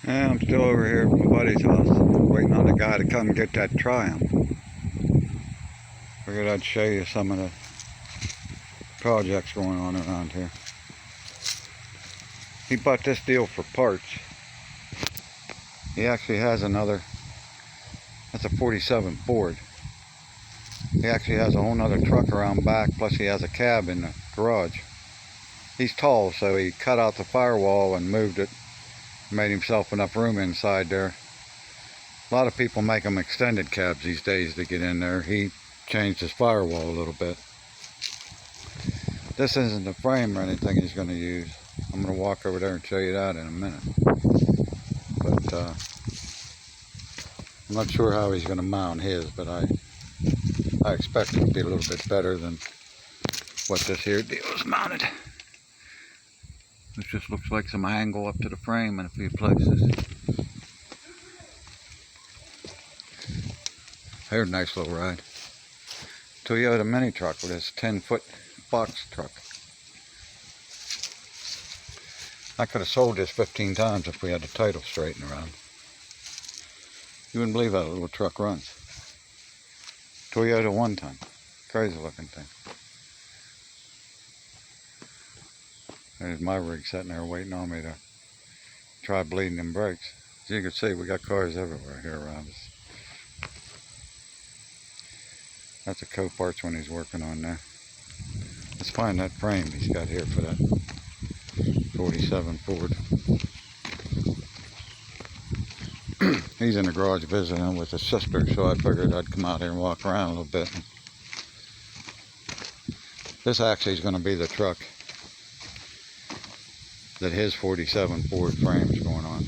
Yeah, I'm still over here at my buddy's house, waiting on the guy to come get that Triumph. Figured I'd show you some of the projects going on around here. He bought this deal for parts. He actually has another, that's a 47 Ford. He actually has a whole nother truck around back, plus he has a cab in the garage. He's tall, so he cut out the firewall and moved it, made himself enough room inside there. A lot of people make them extended cabs these days to get in there. He changed his firewall a little bit. This isn't the frame or anything he's going to use. I'm going to walk over there and show you that in a minute. But I'm not sure how he's going to mount his, but I expect it to be a little bit better than what this here deal is mounted. This just looks like some angle up to the frame in a few places. Here's a nice little ride. Toyota mini truck with this 10-foot box truck. I could have sold this 15 times if we had the title straightened around. You wouldn't believe how a little truck runs. Toyota 1-ton. Crazy looking thing. There's my rig sitting there waiting on me to try bleeding them brakes. As you can see, we got cars everywhere here around us. That's a Coparts one he's working on there. Let's find that frame he's got here for that 47 Ford. He's in the garage visiting with his sister, so I figured I'd come out here and walk around a little bit. This actually is going to be the truck that his 47 Ford frame is going on.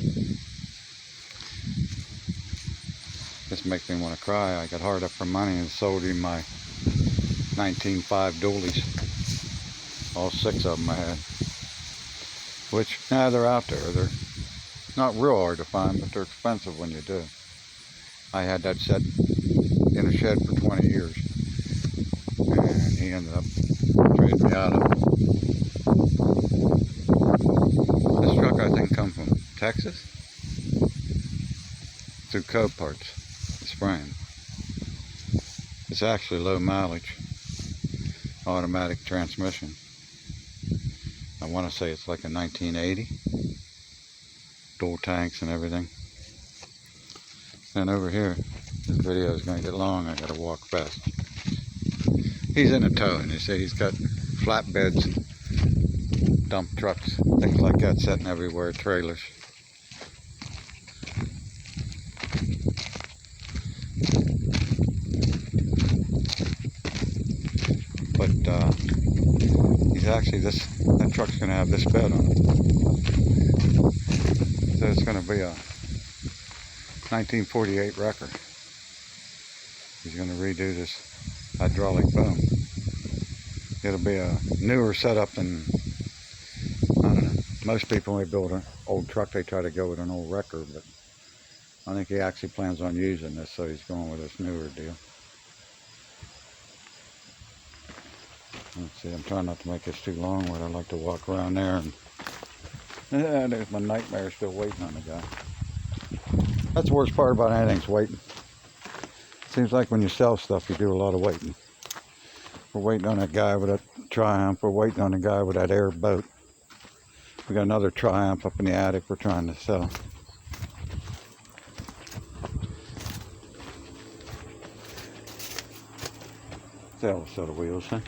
This makes me want to cry. I got hard up for money and sold him my 19.5 dualies. All 6 of them I had. Which, now they're out there. They're not real hard to find, but they're expensive when you do. I had that set in a shed for 20 years. And he ended up trading me out of it. This truck, I think, comes from Texas. Through Coparts. This frame. It's actually low mileage. Automatic transmission. I want to say it's like a 1980. Dual tanks and everything. And over here, this video is going to get long. I got to walk fast. He's in a tow, and you see he's got flatbeds, dump trucks, things like that sitting everywhere, trailers. But he's actually that truck's going to have this bed on it. So it's going to be a 1948 wrecker. He's going to redo this hydraulic boom. It'll be a newer setup than, I don't know, most people when they build an old truck, they try to go with an old wrecker, but I think he actually plans on using this, so he's going with this newer deal. Let's see, I'm trying not to make this too long, but I like to walk around there, and there's my nightmare still waiting on the guy. That's the worst part about anything's waiting. Seems like when you sell stuff, you do a lot of waiting. We're waiting on that guy with that Triumph. We're waiting on the guy with that airboat. We got another Triumph up in the attic we're trying to sell. Sell a set of wheels, huh?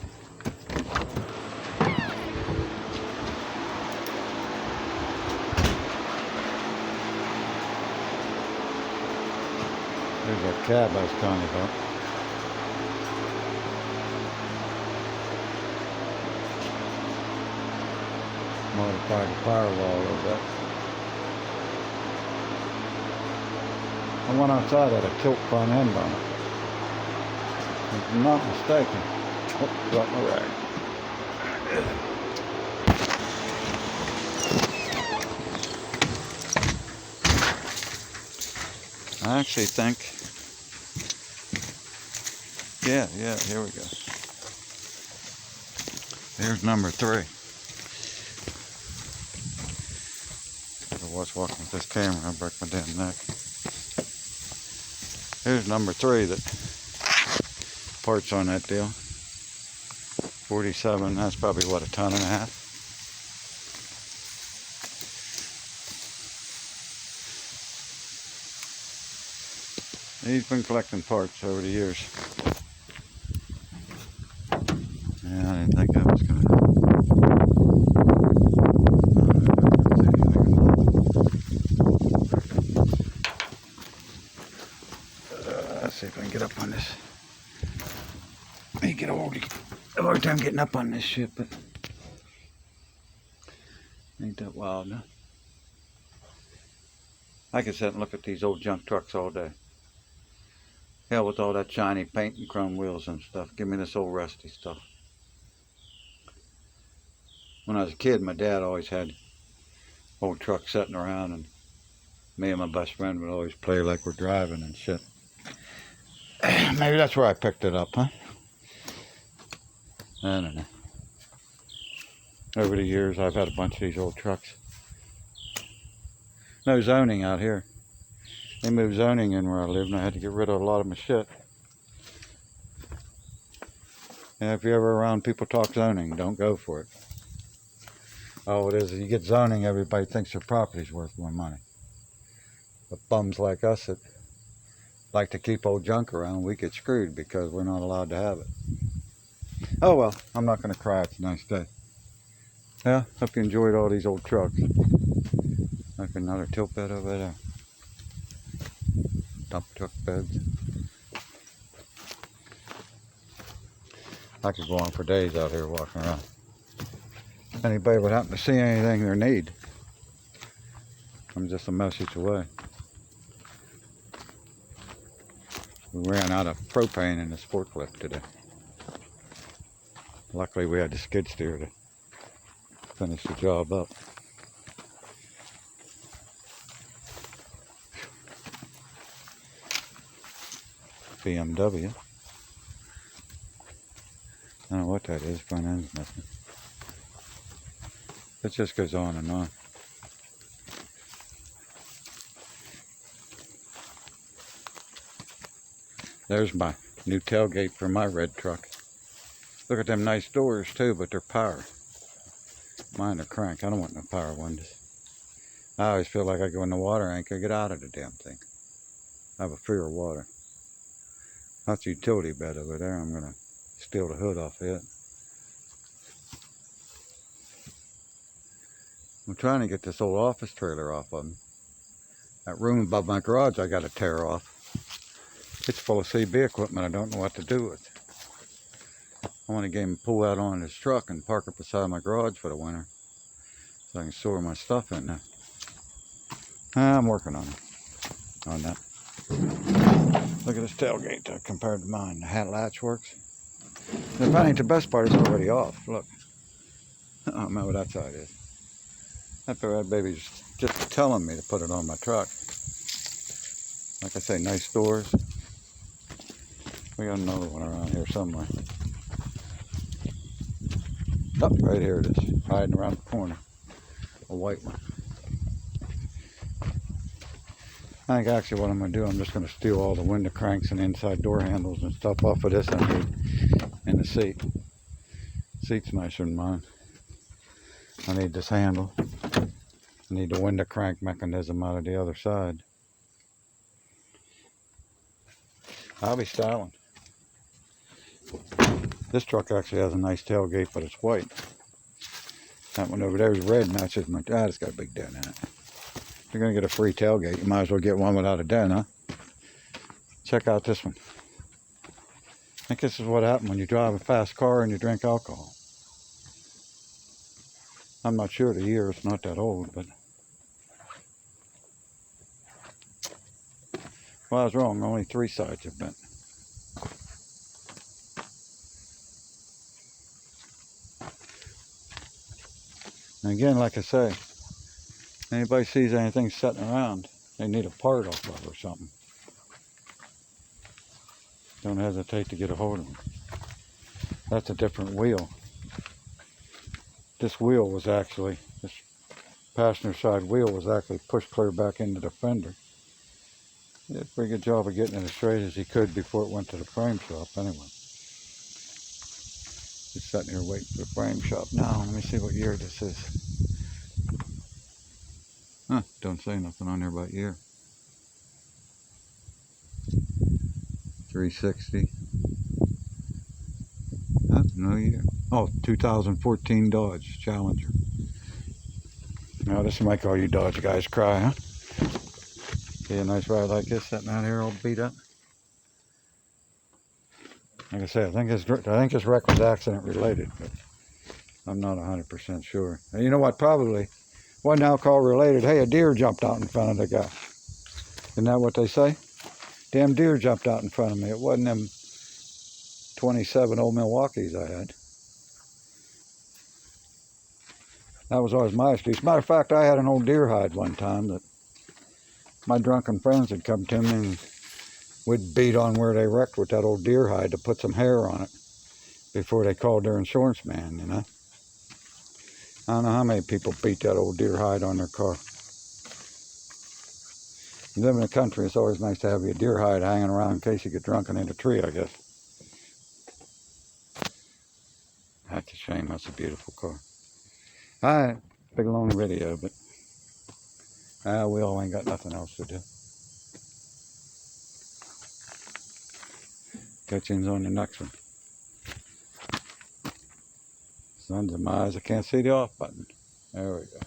There's that cab I was telling you about. Modified the firewall a little bit. The one outside had a tilt front end on it. If I'm not mistaken. Oh, dropped my rag. I actually think, yeah, here we go. There's number 3. was walking with this camera. I broke my damn neck. Here's number 3 that parts on that deal. 47, that's probably what, 1.5 tons? He's been collecting parts over the years. Yeah, I didn't think I was gonna. Let's see if I can get up on this. May get a hard time getting up on this shit, but ain't that wild, huh? I could sit and look at these old junk trucks all day. Hell with all that shiny paint and chrome wheels and stuff. Give me this old rusty stuff. When I was a kid, my dad always had old trucks sitting around, and me and my best friend would always play like we're driving and shit. Maybe that's where I picked it up, huh? I don't know. Over the years, I've had a bunch of these old trucks. No zoning out here. They moved zoning in where I live, and I had to get rid of a lot of my shit. And if you're ever around people talk zoning, don't go for it. All it is you get zoning, everybody thinks their property's worth more money. But bums like us that like to keep old junk around, we get screwed because we're not allowed to have it. Oh well, I'm not going to cry. It's a nice day. Yeah, hope you enjoyed all these old trucks. Like another tilt bed over there. Dump truck beds. I could go on for days out here walking around. Anybody would happen to see anything they need, I'm just a message away. We ran out of propane in this forklift today. Luckily we had the skid steer to finish the job up. BMW. I don't know what that is, front end's missing. It just goes on and on. There's my new tailgate for my red truck. Look at them nice doors too, but they're power. Mine are crank. I don't want no power windows. I always feel like I go in the water and I can't get out of the damn thing. I have a fear of water. That's a utility bed over there. I'm going to steal the hood off it. I'm trying to get this old office trailer off of them. That room above my garage I got to tear off. It's full of CB equipment I don't know what to do with. I want to get him pull out on his truck and park it beside my garage for the winter, so I can store my stuff in there. I'm working on that. Look at this tailgate compared to mine. The hat latch works. The funny, the best part is already off. Look. I don't remember what that side is. That baby's just telling me to put it on my truck. Like I say, nice doors. We got another one around here somewhere. Oh, right here it is, hiding around the corner. A white one. I think actually what I'm going to do, I'm just going to steal all the window cranks and inside door handles and stuff off of this I need in the seat. Seat's nicer than mine. I need this handle. I need the window crank mechanism out of the other side. I'll be styling. This truck actually has a nice tailgate, but it's white. That one over there is red, and that's just my dad. It's got a big dent in it. If you're going to get a free tailgate, you might as well get one without a dent, huh? Check out this one. I think this is what happens when you drive a fast car and you drink alcohol. I'm not sure the year, it's not that old, but... Well, I was wrong. Only 3 sides have bent. And again, like I say, anybody sees anything sitting around, they need a part off of or something. Don't hesitate to get a hold of them. That's a different wheel. This wheel was actually, this passenger side wheel was actually pushed clear back into the fender. He did a pretty good job of getting it as straight as he could before it went to the frame shop anyway. He's sitting here waiting for the frame shop now. Let me see what year this is. Huh, don't say nothing on there about year. 360. Huh, no year. Oh, 2014 Dodge Challenger. Now this will make all you Dodge guys cry, huh? See a nice ride like this sitting out here all beat up. Like I say, I think this wreck was accident related, but I'm not 100% sure. And you know what? Probably wasn't alcohol related. Hey, a deer jumped out in front of the guy. Isn't that what they say? Damn deer jumped out in front of me. It wasn't them 27 old Milwaukees I had. That was always my excuse. Matter of fact, I had an old deer hide one time that my drunken friends had come to me and we'd beat on where they wrecked with that old deer hide to put some hair on it before they called their insurance man, you know. I don't know how many people beat that old deer hide on their car. You live in the country, it's always nice to have your deer hide hanging around in case you get drunken in a tree, I guess. That's a shame. That's a beautiful car. Alright, big long video, but we all ain't got nothing else to do. Catch you on the next one. Sun's in my eyes, I can't see the off button. There we go.